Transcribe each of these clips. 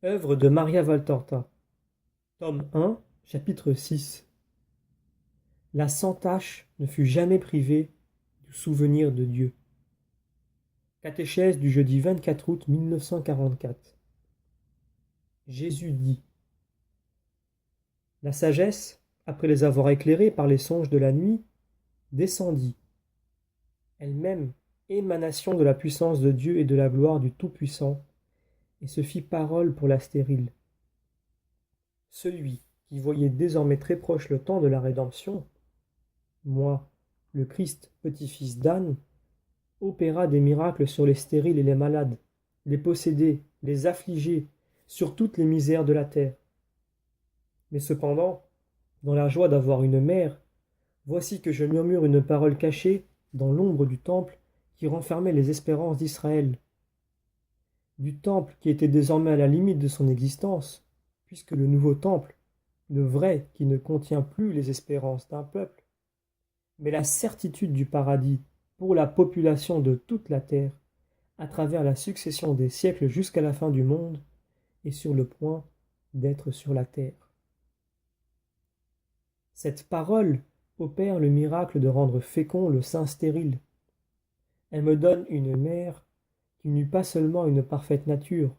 Œuvre de Maria Valtorta, tome 1, chapitre 6. La sans-tache ne fut jamais privée du souvenir de Dieu. Catéchèse du jeudi 24 août 1944. Jésus dit: La sagesse, après les avoir éclairés par les songes de la nuit, descendit, elle-même émanation de la puissance de Dieu et de la gloire du Tout-Puissant, et se fit parole pour la stérile. Celui qui voyait désormais très proche le temps de la rédemption, moi, le Christ, petit-fils d'Anne, opéra des miracles sur les stériles et les malades, les possédés, les affligés, sur toutes les misères de la terre. Mais cependant, dans la joie d'avoir une mère, voici que je murmure une parole cachée dans l'ombre du temple qui renfermait les espérances d'Israël. Du temple qui était désormais à la limite de son existence, puisque le nouveau temple, le vrai qui ne contient plus les espérances d'un peuple, mais la certitude du paradis pour la population de toute la terre, à travers la succession des siècles jusqu'à la fin du monde, est sur le point d'être sur la terre. Cette parole opère le miracle de rendre fécond le sein stérile. Elle me donne une mère qui n'eut pas seulement une parfaite nature,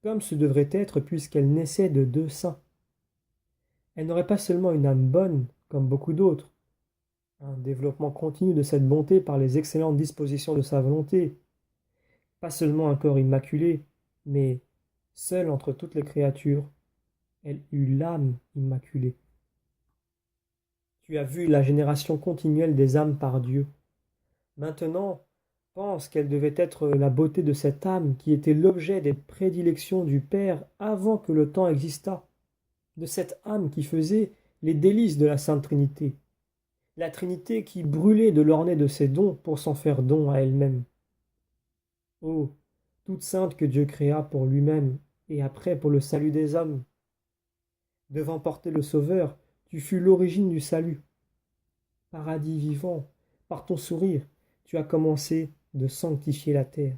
comme ce devrait être puisqu'elle naissait de deux seins. Elle n'aurait pas seulement une âme bonne, comme beaucoup d'autres, un développement continu de cette bonté par les excellentes dispositions de sa volonté, pas seulement un corps immaculé, mais, seule entre toutes les créatures, elle eut l'âme immaculée. Tu as vu la génération continuelle des âmes par Dieu. Maintenant, pense quelle devait être la beauté de cette âme qui était l'objet des prédilections du Père avant que le temps existât, de cette âme qui faisait les délices de la Sainte Trinité, la Trinité qui brûlait de l'orner de ses dons pour s'en faire don à elle-même. Ô, toute sainte que Dieu créa pour lui-même et après pour le salut des hommes. Devant porter le Sauveur, tu fus l'origine du salut. Paradis vivant, par ton sourire, tu as commencé de sanctifier la terre.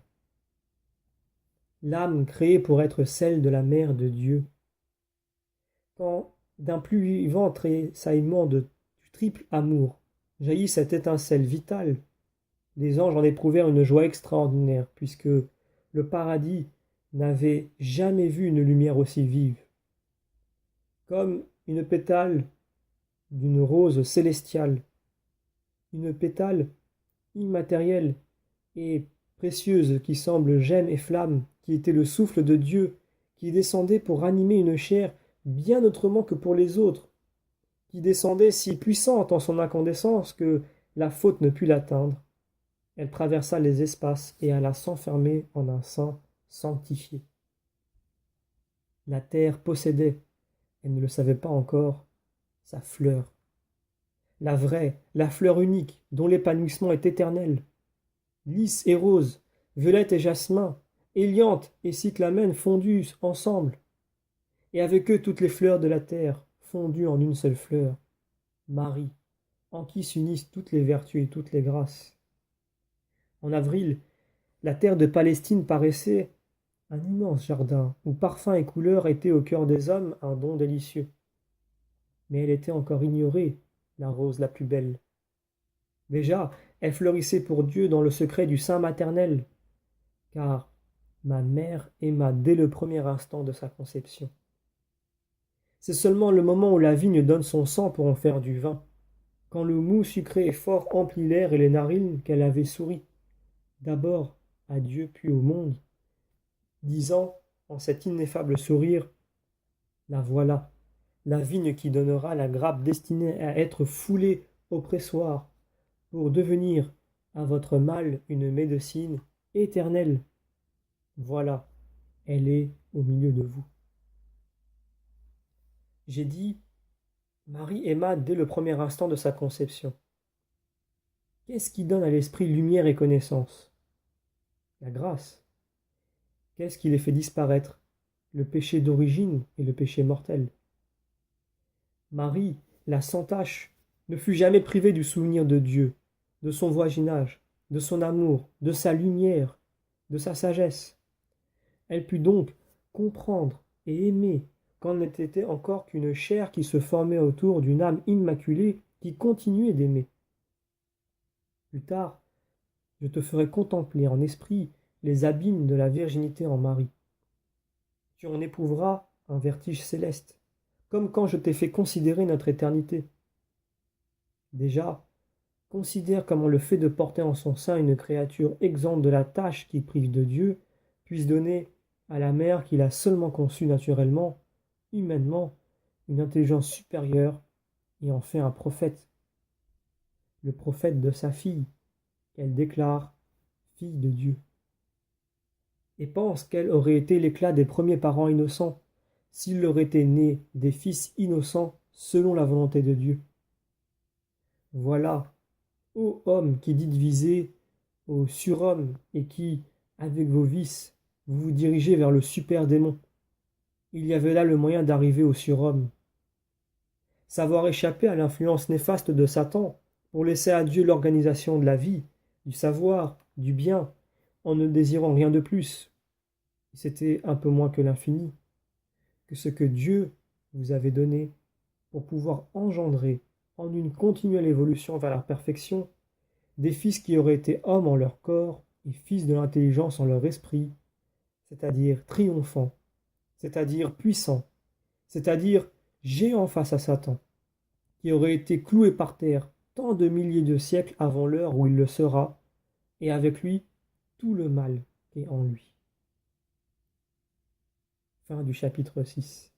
L'âme créée pour être celle de la mère de Dieu. Quand d'un plus vivant tressaillement du triple amour jaillit cette étincelle vitale, les anges en éprouvèrent une joie extraordinaire, puisque le paradis n'avait jamais vu une lumière aussi vive. Comme une pétale d'une rose célestiale, une pétale immatérielle et précieuse qui semble gemme et flamme, qui était le souffle de Dieu, qui descendait pour ranimer une chair bien autrement que pour les autres, qui descendait si puissante en son incandescence que la faute ne put l'atteindre. Elle traversa les espaces et alla s'enfermer en un sein sanctifié. La terre possédait, elle ne le savait pas encore, sa fleur. La vraie, la fleur unique, dont l'épanouissement est éternel. Lys et rose, violette et jasmin, hélianthe et cyclamène fondus ensemble. Et avec eux toutes les fleurs de la terre, fondues en une seule fleur. Marie, en qui s'unissent toutes les vertus et toutes les grâces. En avril, la terre de Palestine paraissait un immense jardin où parfum et couleur étaient au cœur des hommes un don délicieux. Mais elle était encore ignorée, la rose la plus belle. Déjà, elle fleurissait pour Dieu dans le secret du sein maternel, car ma mère aima dès le premier instant de sa conception. C'est seulement le moment où la vigne donne son sang pour en faire du vin, quand le mou sucré et fort emplit l'air et les narines qu'elle avait souri, d'abord à Dieu puis au monde, disant en cet ineffable sourire: La voilà, la vigne qui donnera la grappe destinée à être foulée au pressoir, pour devenir à votre mal une médecine éternelle. Voilà, elle est au milieu de vous. J'ai dit, Marie aima dès le premier instant de sa conception. Qu'est-ce qui donne à l'esprit lumière et connaissance? La grâce. Qu'est-ce qui les fait disparaître? Le péché d'origine et le péché mortel. Marie, la sans tache, ne fut jamais privée du souvenir de Dieu, de son voisinage, de son amour, de sa lumière, de sa sagesse. Elle put donc comprendre et aimer, quand on n'était encore qu'une chair qui se formait autour d'une âme immaculée qui continuait d'aimer. Plus tard, je te ferai contempler en esprit les abîmes de la virginité en Marie. Tu en éprouveras un vertige céleste, comme quand je t'ai fait considérer notre éternité. Déjà, considère comment le fait de porter en son sein une créature exempte de la tâche qui prive de Dieu puisse donner à la mère qu'il a seulement conçue naturellement, humainement, une intelligence supérieure et en fait un prophète, le prophète de sa fille, qu'elle déclare fille de Dieu. Et pense quel aurait été l'éclat des premiers parents innocents s'il leur était né des fils innocents selon la volonté de Dieu. Voilà, ô homme qui dites viser au surhomme et qui, avec vos vices, vous vous dirigez vers le super-démon. Il y avait là le moyen d'arriver au surhomme. Savoir échapper à l'influence néfaste de Satan pour laisser à Dieu l'organisation de la vie, du savoir, du bien, en ne désirant rien de plus. C'était un peu moins que l'infini, que ce que Dieu vous avait donné pour pouvoir engendrer, en une continuelle évolution vers la perfection, des fils qui auraient été hommes en leur corps et fils de l'intelligence en leur esprit, c'est-à-dire triomphants, c'est-à-dire puissants, c'est-à-dire géants face à Satan, qui aurait été cloué par terre tant de milliers de siècles avant l'heure où il le sera, et avec lui tout le mal qui est en lui. Fin du chapitre 6.